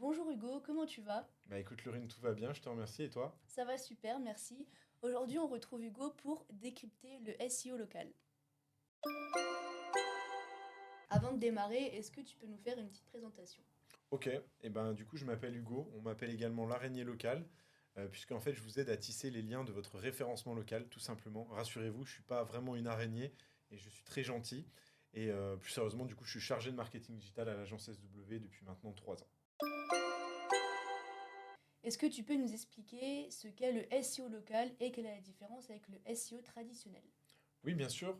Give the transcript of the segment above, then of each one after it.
Bonjour Hugo, comment tu vas? Bah écoute Laurine, tout va bien, je te remercie et toi? Ça va super, merci. Aujourd'hui, on retrouve Hugo pour décrypter le SEO local. Avant de démarrer, est-ce que tu peux nous faire une petite présentation? Ok, et ben du coup je m'appelle Hugo, on m'appelle également l'araignée locale, puisqu'en fait je vous aide à tisser les liens de votre référencement local, tout simplement. Rassurez-vous, je suis pas vraiment une araignée et je suis très gentil. Et plus sérieusement, du coup je suis chargé de marketing digital à l'agence SW depuis maintenant 3 ans. Est-ce que tu peux nous expliquer ce qu'est le SEO local et quelle est la différence avec le SEO traditionnel? Oui, bien sûr.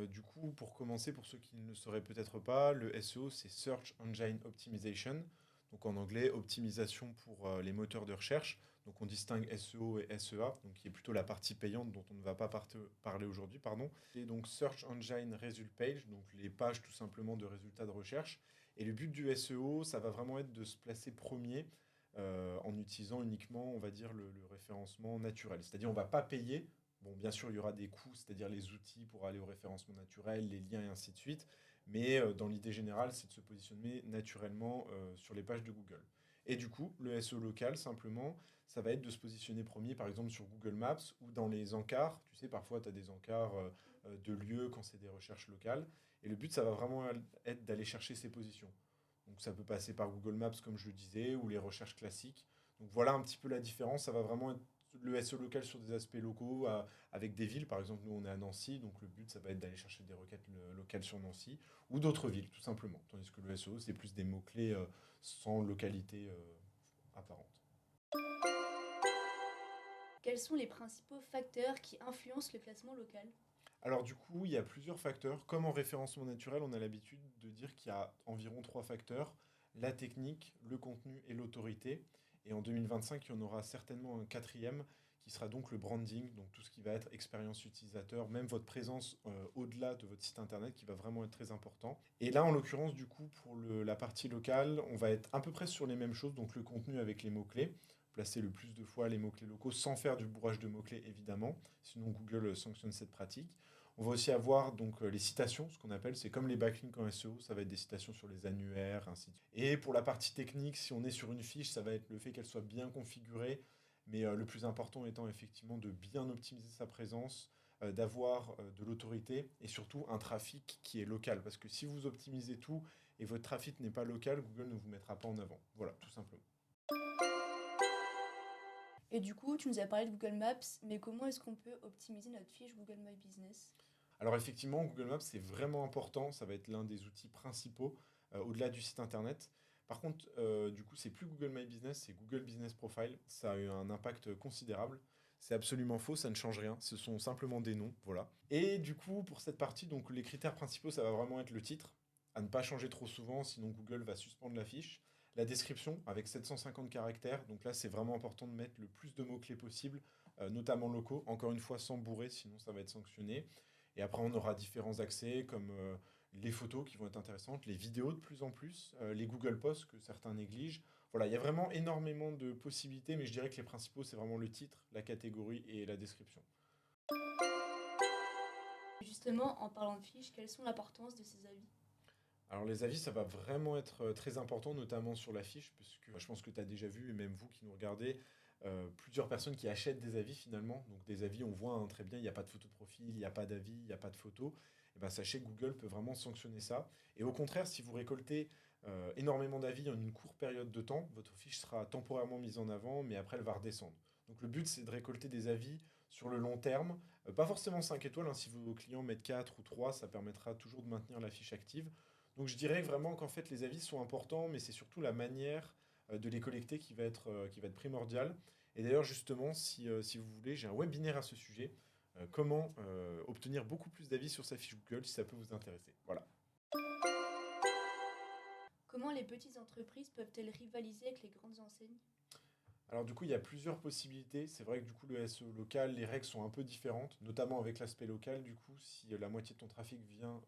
Du coup, pour commencer, pour ceux qui ne le sauraient peut-être pas, le SEO, c'est Search Engine Optimization. Donc en anglais, optimisation pour les moteurs de recherche. Donc on distingue SEO et SEA, donc qui est plutôt la partie payante dont on ne va pas parler aujourd'hui, pardon. Et donc Search Engine Result Page, donc les pages tout simplement de résultats de recherche. Et le but du SEO, ça va vraiment être de se placer premier en utilisant uniquement, on va dire, le référencement naturel. C'est-à-dire on ne va pas payer. Bon, bien sûr, il y aura des coûts, c'est-à-dire les outils pour aller au référencement naturel, les liens et ainsi de suite. Mais dans l'idée générale, c'est de se positionner naturellement sur les pages de Google. Et du coup, le SEO local, simplement, ça va être de se positionner premier, par exemple, sur Google Maps ou dans les encarts. Tu sais, parfois, tu as des encarts de lieux quand c'est des recherches locales. Et le but, ça va vraiment être d'aller chercher ces positions. Donc ça peut passer par Google Maps, comme je le disais, ou les recherches classiques. Donc voilà un petit peu la différence. Ça va vraiment être le SEO local sur des aspects locaux, avec des villes. Par exemple, nous, on est à Nancy, donc le but, ça va être d'aller chercher des requêtes locales sur Nancy, ou d'autres villes, tout simplement. Tandis que le SEO, c'est plus des mots-clés sans localité apparente. Quels sont les principaux facteurs qui influencent le classement local? Alors du coup, il y a plusieurs facteurs. Comme en référencement naturel, on a l'habitude de dire qu'il y a environ trois facteurs, la technique, le contenu et l'autorité. Et en 2025, il y en aura certainement un quatrième qui sera donc le branding, donc tout ce qui va être expérience utilisateur, même votre présence au-delà de votre site internet qui va vraiment être très important. Et là, en l'occurrence, du coup, pour la partie locale, on va être à peu près sur les mêmes choses, donc le contenu avec les mots-clés, placer le plus de fois les mots-clés locaux sans faire du bourrage de mots-clés évidemment, sinon Google sanctionne cette pratique. On va aussi avoir donc les citations, ce qu'on appelle, c'est comme les backlinks en SEO, ça va être des citations sur les annuaires, ainsi de suite. Et pour la partie technique, si on est sur une fiche, ça va être le fait qu'elle soit bien configurée, mais le plus important étant effectivement de bien optimiser sa présence, d'avoir de l'autorité et surtout un trafic qui est local. Parce que si vous optimisez tout et votre trafic n'est pas local, Google ne vous mettra pas en avant. Voilà, tout simplement. Et du coup, tu nous as parlé de Google Maps, mais comment est-ce qu'on peut optimiser notre fiche Google My Business? Alors effectivement, Google Maps, c'est vraiment important. Ça va être l'un des outils principaux au-delà du site internet. Par contre, du coup, c'est plus Google My Business, c'est Google Business Profile. Ça a eu un impact considérable. C'est absolument faux, ça ne change rien. Ce sont simplement des noms, voilà. Et du coup, pour cette partie, donc les critères principaux, ça va vraiment être le titre, à ne pas changer trop souvent, sinon Google va suspendre la fiche. La description avec 750 caractères, donc là c'est vraiment important de mettre le plus de mots-clés possible, notamment locaux, encore une fois sans bourrer, sinon ça va être sanctionné. Et après, on aura différents accès comme les photos qui vont être intéressantes, les vidéos de plus en plus, les Google Posts que certains négligent. Voilà, il y a vraiment énormément de possibilités, mais je dirais que les principaux, c'est vraiment le titre, la catégorie et la description. Justement, en parlant de fiches, quelles sont l'importance de ces avis? Alors les avis, ça va vraiment être très important, notamment sur la fiche, puisque je pense que tu as déjà vu, et même vous qui nous regardez, plusieurs personnes qui achètent des avis finalement. Donc des avis, on voit hein, très bien, il n'y a pas de photo de profil, il n'y a pas d'avis, il n'y a pas de photo. Et ben, sachez que Google peut vraiment sanctionner ça. Et au contraire, si vous récoltez énormément d'avis en une courte période de temps, votre fiche sera temporairement mise en avant, mais après elle va redescendre. Donc le but, c'est de récolter des avis sur le long terme. Pas forcément 5 étoiles, hein, si vos clients mettent 4 ou 3, ça permettra toujours de maintenir la fiche active. Donc je dirais vraiment qu'en fait les avis sont importants, mais c'est surtout la manière de les collecter qui va être primordiale. Et d'ailleurs justement, si vous voulez, j'ai un webinaire à ce sujet. Comment obtenir beaucoup plus d'avis sur sa fiche Google, si ça peut vous intéresser. Voilà. Comment les petites entreprises peuvent-elles rivaliser avec les grandes enseignes? Alors du coup, il y a plusieurs possibilités. C'est vrai que du coup, le SEO local, les règles sont un peu différentes, notamment avec l'aspect local. Du coup, si la moitié de ton trafic vient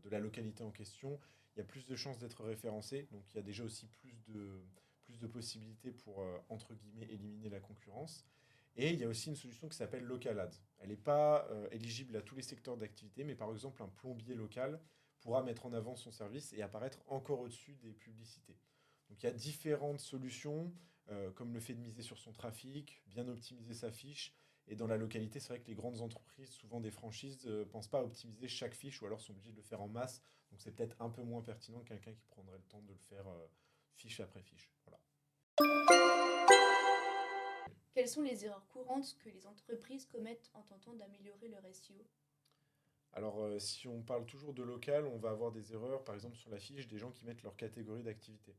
de la localité en question, il y a plus de chances d'être référencé. Donc il y a déjà aussi plus de possibilités pour, entre guillemets, éliminer la concurrence. Et il y a aussi une solution qui s'appelle Local Ads. Elle n'est pas éligible à tous les secteurs d'activité, mais par exemple, un plombier local pourra mettre en avant son service et apparaître encore au-dessus des publicités. Donc il y a différentes solutions, comme le fait de miser sur son trafic, bien optimiser sa fiche. Et dans la localité, c'est vrai que les grandes entreprises, souvent des franchises, ne pensent pas à optimiser chaque fiche ou alors sont obligées de le faire en masse. Donc c'est peut-être un peu moins pertinent que quelqu'un qui prendrait le temps de le faire fiche après fiche. Voilà. Quelles sont les erreurs courantes que les entreprises commettent en tentant d'améliorer leur SEO? Alors, si on parle toujours de local, on va avoir des erreurs, par exemple sur la fiche, des gens qui mettent leur catégorie d'activité.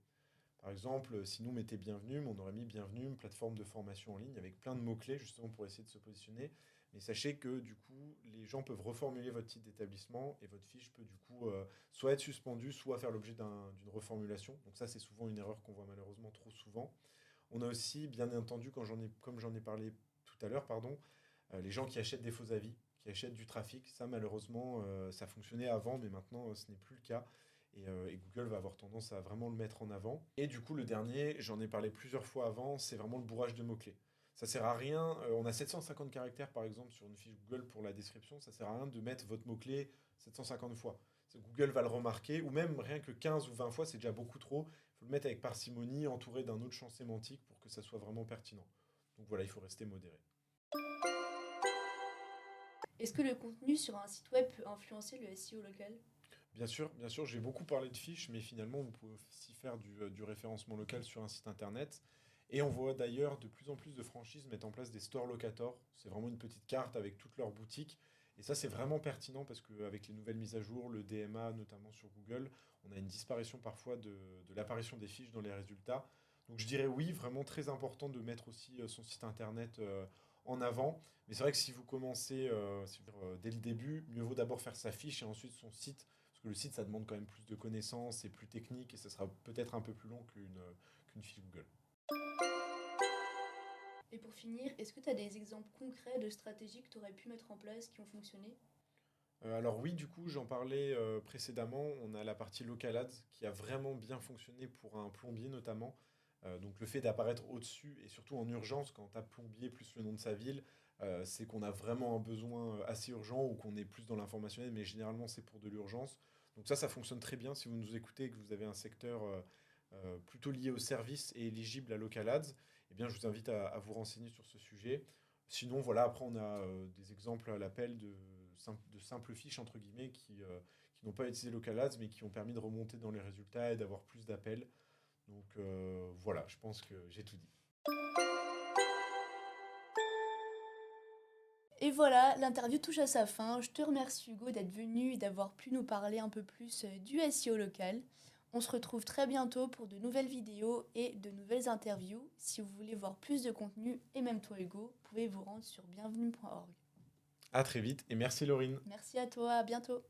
Par exemple, si nous mettait bienvenue, on aurait mis bienvenue, une plateforme de formation en ligne avec plein de mots-clés justement pour essayer de se positionner. Mais sachez que du coup, les gens peuvent reformuler votre titre d'établissement et votre fiche peut du coup soit être suspendue, soit faire l'objet d'une reformulation. Donc ça, c'est souvent une erreur qu'on voit malheureusement trop souvent. On a aussi, bien entendu, comme j'en ai parlé tout à l'heure, pardon, les gens qui achètent des faux avis, qui achètent du trafic. Ça, malheureusement, ça fonctionnait avant, mais maintenant, ce n'est plus le cas. Et Google va avoir tendance à vraiment le mettre en avant. Et du coup, le dernier, j'en ai parlé plusieurs fois avant, c'est vraiment le bourrage de mots-clés. Ça sert à rien, on a 750 caractères par exemple sur une fiche Google pour la description, ça sert à rien de mettre votre mot-clé 750 fois. Google va le remarquer, ou même rien que 15 ou 20 fois, c'est déjà beaucoup trop. Il faut le mettre avec parcimonie, entouré d'un autre champ sémantique pour que ça soit vraiment pertinent. Donc voilà, il faut rester modéré. Est-ce que le contenu sur un site web peut influencer le SEO local? Bien sûr, j'ai beaucoup parlé de fiches, mais finalement, vous pouvez aussi faire du référencement local sur un site internet. Et on voit d'ailleurs de plus en plus de franchises mettre en place des stores locators. C'est vraiment une petite carte avec toutes leurs boutiques. Et ça, c'est vraiment pertinent parce qu'avec les nouvelles mises à jour, le DMA, notamment sur Google, on a une disparition parfois de l'apparition des fiches dans les résultats. Donc je dirais oui, vraiment très important de mettre aussi son site internet en avant. Mais c'est vrai que si vous commencez dès le début, mieux vaut d'abord faire sa fiche et ensuite son site parce que le site, ça demande quand même plus de connaissances, c'est plus technique et ça sera peut-être un peu plus long qu'une fiche Google. Et pour finir, est-ce que tu as des exemples concrets de stratégies que tu aurais pu mettre en place qui ont fonctionné? Alors oui, du coup, j'en parlais précédemment. On a la partie Local Ads qui a vraiment bien fonctionné pour un plombier notamment. Donc le fait d'apparaître au-dessus et surtout en urgence quand on tape plombier plus le nom de sa ville, c'est qu'on a vraiment un besoin assez urgent ou qu'on est plus dans l'informationnel, mais généralement c'est pour de l'urgence. Donc ça fonctionne très bien si vous nous écoutez et que vous avez un secteur plutôt lié au service et éligible à Local Ads. Eh bien, je vous invite à vous renseigner sur ce sujet. Sinon, voilà, après, on a des exemples à l'appel de simples fiches, entre guillemets, qui n'ont pas utilisé Local Ads, mais qui ont permis de remonter dans les résultats et d'avoir plus d'appels. Donc voilà, je pense que j'ai tout dit. Et voilà, l'interview touche à sa fin. Je te remercie Hugo d'être venu et d'avoir pu nous parler un peu plus du SEO local. On se retrouve très bientôt pour de nouvelles vidéos et de nouvelles interviews. Si vous voulez voir plus de contenu, et même toi Hugo, vous pouvez vous rendre sur bienvenue.org. À très vite et merci Laurine. Merci à toi, à bientôt.